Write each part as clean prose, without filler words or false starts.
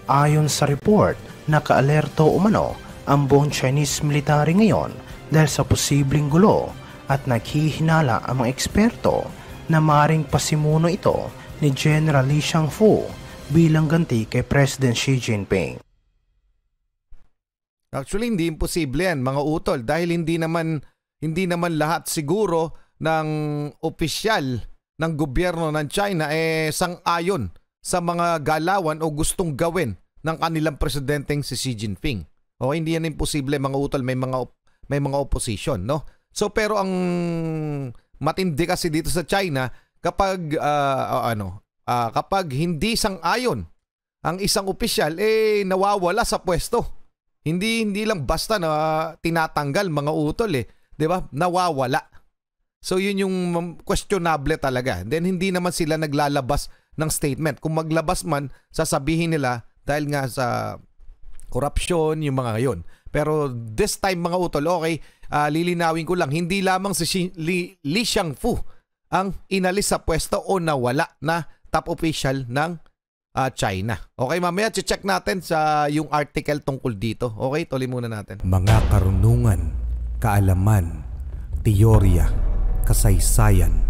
Ayon sa report, nakaalerto umano ang buong Chinese military ngayon dahil sa posibleng gulo at naghihinala ang mga eksperto na maring pasimuno ito ni General Li Shangfu bilang ganti kay President Xi Jinping. Actually, hindi imposible yan, mga utol, dahil hindi naman lahat siguro ng opisyal ng gobyerno ng China sang-ayon sa mga galawan o gustong gawin ng kanilang presidenteng si Xi Jinping. O hindi yan imposible, mga utol, may mga opposition, no? So pero ang matindi kasi dito sa China kapag kapag hindi sang-ayon ang isang opisyal nawawala sa pwesto. Hindi lang basta na tinatanggal, mga utol, 'di ba? Nawawala. So yun yung questionable talaga. Then hindi naman sila naglalabas ng statement. Kung maglabas man, sasabihin nila dahil nga sa corruption, yung mga yun. Pero this time, mga utol, okay, lilinawin ko lang, hindi lamang si Li Shangfu ang inalis sa pwesto o nawala na top official ng China. Okay, mamaya check natin sa yung article tungkol dito. Okay, tuloy muna natin. Mga karunungan, kaalaman, teorya, kasaysayan,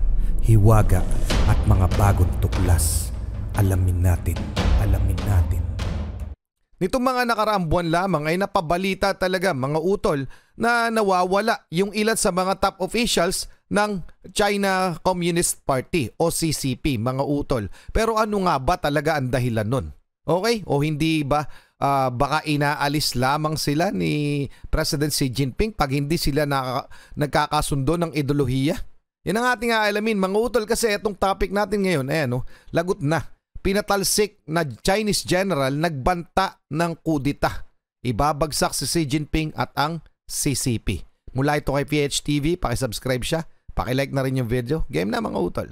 hiwaga at mga bagong tuklas. Alamin natin. Nitong mga nakaraang buwan lamang ay napabalita talaga, mga utol, na nawawala yung ilan sa mga top officials ng China Communist Party o CCP, mga utol. Pero ano nga ba talaga ang dahilan nun? Okay? O hindi ba baka inaalis lamang sila ni President Xi Jinping pag hindi sila nagkakasundo ng ideolohiya? Yan ang ating aalamin, mga utol, kasi itong topic natin ngayon, lagot na. Pinatalsik na Chinese general nagbanta ng kudita. Ibabagsak si Xi Jinping at ang CCP. Mula ito kay PHTV, pakisubscribe siya, pakilike na rin yung video. Game na, mga utol.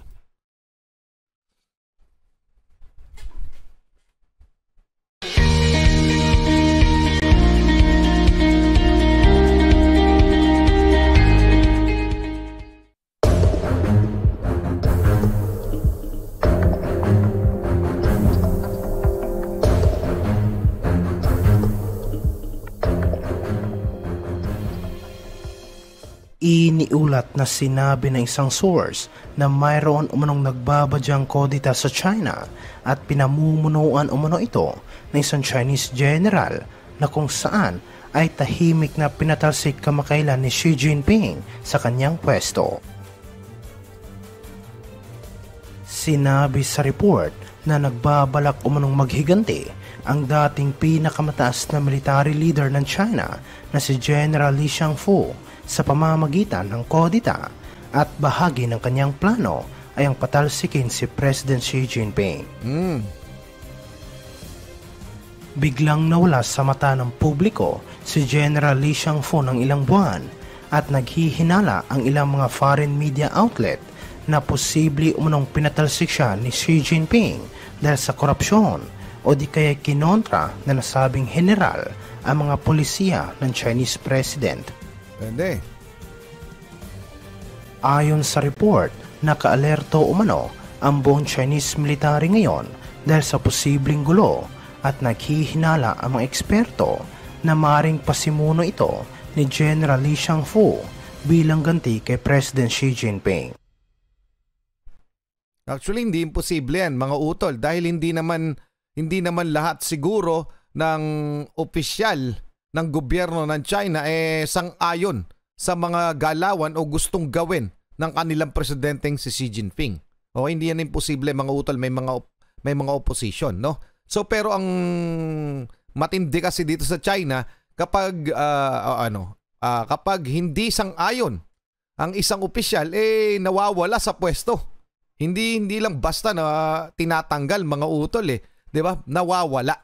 Iniulat na sinabi ng isang source na mayroon umanong nagbabadyang kodita sa China at pinamumunuan umano ito ng isang Chinese general na kung saan ay tahimik na pinatalsik kamakailan ni Xi Jinping sa kanyang pwesto. Sinabi sa report na nagbabalak umanong maghiganti ang dating pinakamataas na military leader ng China na si General Li Shangfu sa pamamagitan ng kodita at bahagi ng kanyang plano ay ang patalsikin si President Xi Jinping. Biglang nawala sa mata ng publiko si General Li Shangfu ng ilang buwan at naghihinala ang ilang mga foreign media outlet na posible umunong pinatalsik siya ni Xi Jinping dahil sa korupsyon o di kaya kinontra na nasabing general ang mga polisiya ng Chinese President. Pwede. Ayon sa report, nakaalerto umano ang buong Chinese military ngayon dahil sa posibleng gulo at naghihinala ang mga eksperto na maring pasimuno ito ni General Li Shangfu bilang ganti kay President Xi Jinping. Actually, hindi imposible yan, mga utol, dahil hindi naman lahat siguro ng opisyal ng gobyerno ng China sang-ayon sa mga galawan o gustong gawin ng kanilang presidenteng si Xi Jinping. O hindi yan imposible, mga utol, may mga opposition, no? So pero ang matindi kasi dito sa China kapag kapag hindi sang-ayon ang isang opisyal nawawala sa pwesto. Hindi lang basta na tinatanggal, mga utol, 'di ba? Nawawala.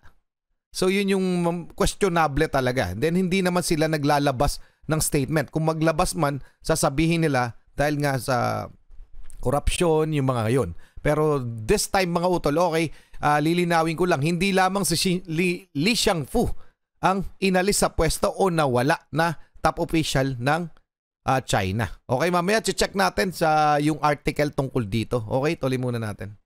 So yun yung questionable talaga. Then hindi naman sila naglalabas ng statement. Kung maglabas man, sasabihin nila dahil nga sa corruption, yung mga yun. Pero this time, mga utol, okay, lilinawin ko lang, hindi lamang si Li Shangfu ang inalis sa pwesto o nawala na top official ng China. Okay, mamaya check natin sa yung article tungkol dito. Okay, tuloy muna natin.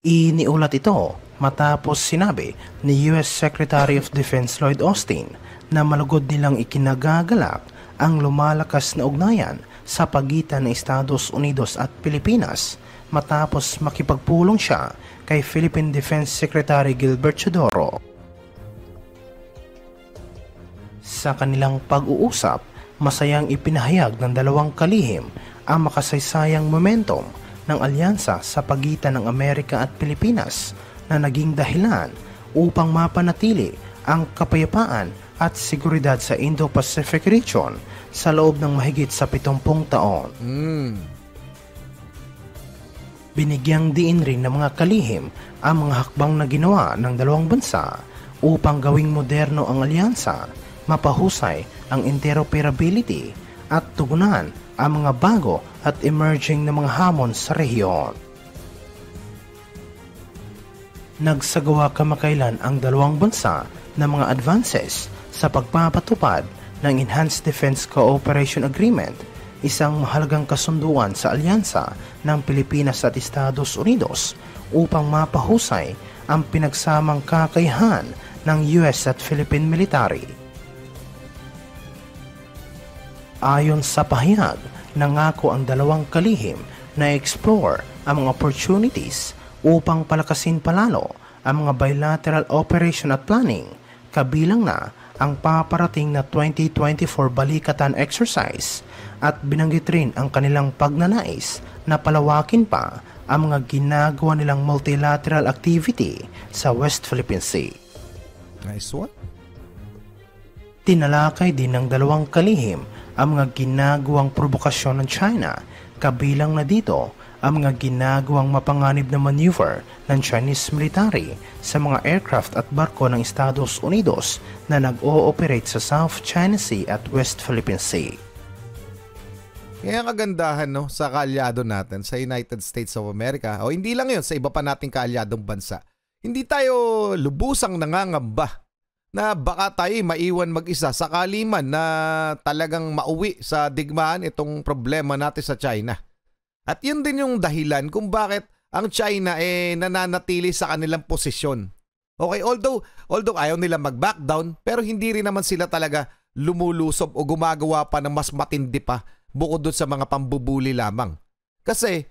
Iniulat ito matapos sinabi ni US Secretary of Defense Lloyd Austin na malugod nilang ikinagagalak ang lumalakas na ugnayan sa pagitan ng Estados Unidos at Pilipinas matapos makipagpulong siya kay Philippine Defense Secretary Gilbert Chodoro. Sa kanilang pag-uusap, masayang ipinahayag ng dalawang kalihim ang makasaysayang momentum ng alyansa sa pagitan ng Amerika at Pilipinas na naging dahilan upang mapanatili ang kapayapaan at seguridad sa Indo-Pacific region sa loob ng mahigit sa 70 taon. Binigyang diin rin ng mga kalihim ang mga hakbang na ginawa ng dalawang bansa upang gawing moderno ang alyansa, mapahusay ang interoperability at tugunan ang mga bago at emerging na mga hamon sa rehiyon. Nagsagawa kamakailan ang dalawang bansa ng mga advances sa pagpapatupad ng Enhanced Defense Cooperation Agreement, isang mahalagang kasunduan sa alyansa ng Pilipinas at Estados Unidos upang mapahusay ang pinagsamang kakayahan ng US at Philippine military. Ayon sa pahayag, nangako ang dalawang kalihim na explore ang mga opportunities upang palakasin palalo ang mga bilateral operation at planning, kabilang na ang paparating na 2024 Balikatan exercise, at binanggit rin ang kanilang pagnanais na palawakin pa ang mga ginagawa nilang multilateral activity sa West Philippine Sea. Nice one. Tinalakay din ng dalawang kalihim ang mga ginagawang provokasyon ng China, kabilang na dito ang mga ginagawang mapanganib na maneuver ng Chinese military sa mga aircraft at barko ng Estados Unidos na nag-ooperate sa South China Sea at West Philippine Sea. Kaya kagandahan sa kaalyado natin sa United States of America, o hindi lang yun, sa iba pa nating kaalyadong bansa, hindi tayo lubusang nangangamba na baka tayo maiwan mag-isa sakali man na talagang mauwi sa digmaan itong problema natin sa China. At yun din yung dahilan kung bakit ang China nananatili sa kanilang posisyon. Okay, although ayaw nila mag-back down, pero hindi rin naman sila talaga lumulusob o gumagawa pa ng mas matindi pa bukod doon sa mga pambubuli lamang. Kasi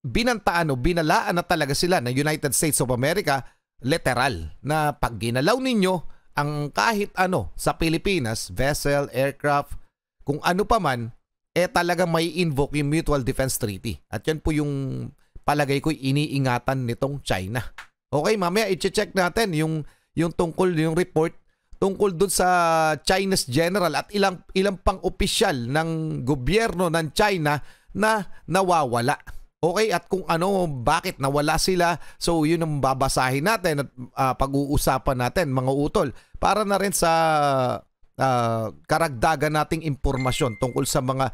binalaan na talaga sila ng United States of America, literal, na pag ginalaw ninyo ang kahit ano sa Pilipinas, vessel, aircraft, kung ano pa man, talagang may invoke yung Mutual Defense Treaty. At yan po yung palagay ko iniingatan nitong China. Okay, mamaya i-check natin yung tungkol yung report tungkol dun sa China's general at ilang pang opisyal ng gobyerno ng China na nawawala. Okay, at kung ano, bakit nawala sila, so yun ang babasahin natin at pag-uusapan natin mga utol para na rin sa karagdagan nating impormasyon tungkol sa mga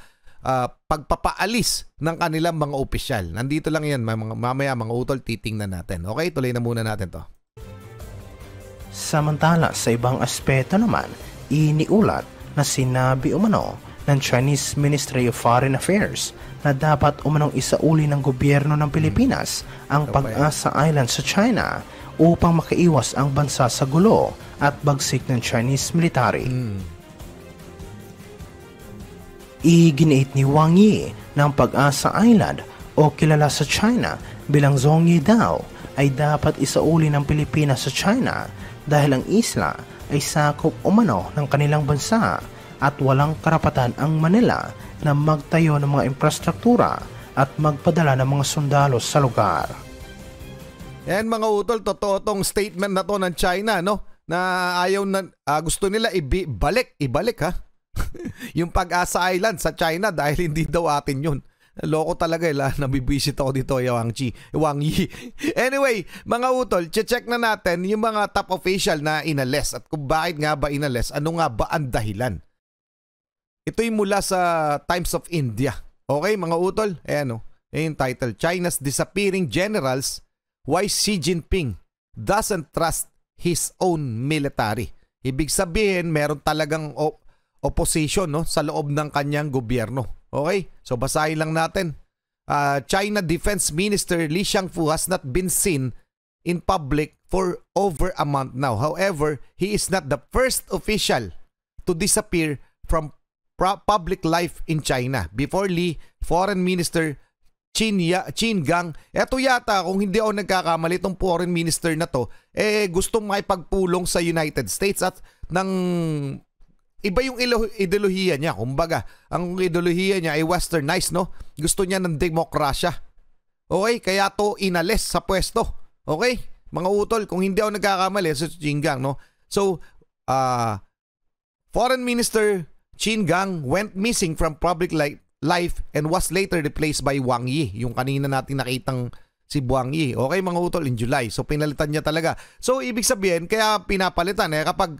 pagpapaalis ng kanilang mga opisyal. Nandito lang yan, mamaya mga utol, titingnan natin. Okay, tuloy na muna natin to. Samantala sa ibang aspeto naman, iniulat na sinabi umano ng Chinese Ministry of Foreign Affairs na dapat umanong isauli ng gobyerno ng Pilipinas ang Pag-asa Island sa China upang makaiwas ang bansa sa gulo at bagsik ng Chinese military. Iginiit ni Wang Yi ng Pag-asa Island o kilala sa China bilang Zhongyi daw ay dapat isauli ng Pilipinas sa China dahil ang isla ay sakop umano ng kanilang bansa at walang karapatan ang Manila na magtayo ng mga infrastruktura at magpadala ng mga sundalo sa lugar. Yan mga utol, totoo tong statement na to ng China, no? Na ayaw na, gusto nila ibalik ha? Yung Pag-asa Island sa China dahil hindi daw atin yun. Loko talaga nabibisit ako dito, Wang Yi. Anyway, mga utol, check na natin yung mga top official na inalis at kung bakit nga ba inalis, ano nga ba ang dahilan. Ito'y mula sa Times of India. Okay, mga utol? Ayan yung title, China's Disappearing Generals, Why Xi Jinping Doesn't Trust His Own Military. Ibig sabihin, meron talagang opposition sa loob ng kanyang gobyerno. Okay, so basahin lang natin China Defense Minister Li Shangfu has not been seen in public for over a month now. However, he is not the first official to disappear from public life in China. Before Li, Foreign Minister Qin Gang, eto yata kung hindi ako nagkakamali, itong foreign minister na to, gustong makipagpulong sa United States at ng iba yung ideolohiya niya. Kumbaga, ang ideolohiya niya ay westernized, no? Gusto niya ng demokrasya. Okay, kaya to inalis sa pwesto. Okay? Mga utol, kung hindi ako nagkakamali, sa Qin Gang, no? So, Foreign Minister Qin Gang went missing from public life and was later replaced by Wang Yi. Yung kanina natin nakitang si Wang Yi. Okay, mga utol, in July. So, pinalitan niya talaga. So, ibig sabihin, kaya pinapalitan, kapag,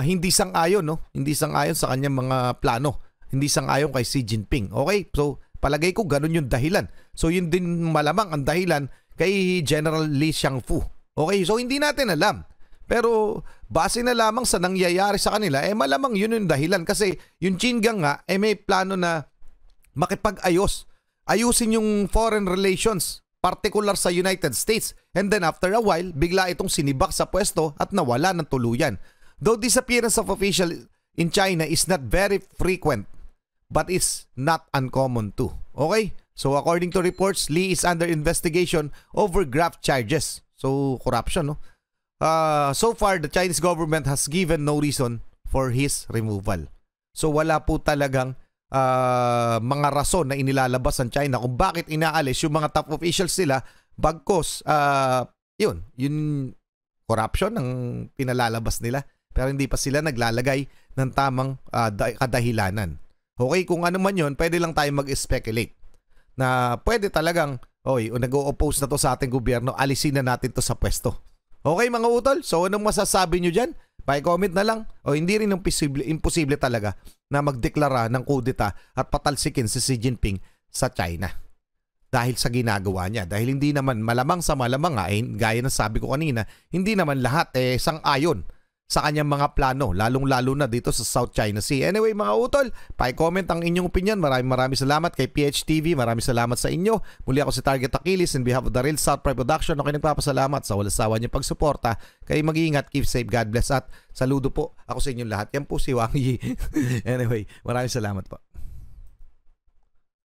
hindi sang-ayon, no? Hindi sang-ayon sa kanyang mga plano. Hindi sang-ayon kay Xi Jinping. Okay? So, palagay ko, ganun yung dahilan. So, yun din malamang ang dahilan kay General Li Shangfu. Okay? So, hindi natin alam. Pero base na lamang sa nangyayari sa kanila, malamang yun yung dahilan. Kasi yung Qin Gang nga, may plano na makipag-ayos. Ayusin yung foreign relations, particular sa United States. And then after a while, bigla itong sinibak sa pwesto at nawala ng tuluyan. Though disappearance of official in China is not very frequent, but is not uncommon too. Okay? So according to reports, Li is under investigation over graft charges. So corruption, no? So far, the Chinese government has given no reason for his removal. So wala po talagang mga rason na inilalabas ng China kung bakit inaalis yung mga top officials sila, bagkos yun corruption ang pinalalabas nila, pero hindi pa sila naglalagay ng tamang kadahilanan. Okay, kung ano man yun, pwede lang tayo mag-speculate na pwede talagang nag-o-oppose na to sa ating gobyerno, alisin na natin to sa pwesto. Okay, mga utol, so anong masasabi nyo dyan? Pa-comment na lang. O hindi rin imposible talaga na magdeklara ng kudeta at patalsikin si Xi Jinping sa China dahil sa ginagawa niya. Dahil hindi naman malamang sa malamang gaya ng sabi ko kanina, hindi naman lahat sang-ayon sa kanyang mga plano, lalong-lalo na dito sa South China Sea. Anyway, mga utol, pa-comment ang inyong opinion. Maraming salamat kay PHTV. Maraming salamat sa inyo. Muli ako si Target Achilles in behalf of the Real South Pride Production. Ako nagpapasalamat sa walang sawa niyong pagsuporta. Kayo mag-iingat, keep safe, God bless, at saludo po ako sa inyong lahat. Yan po si Wang Yi. Anyway, maraming salamat po.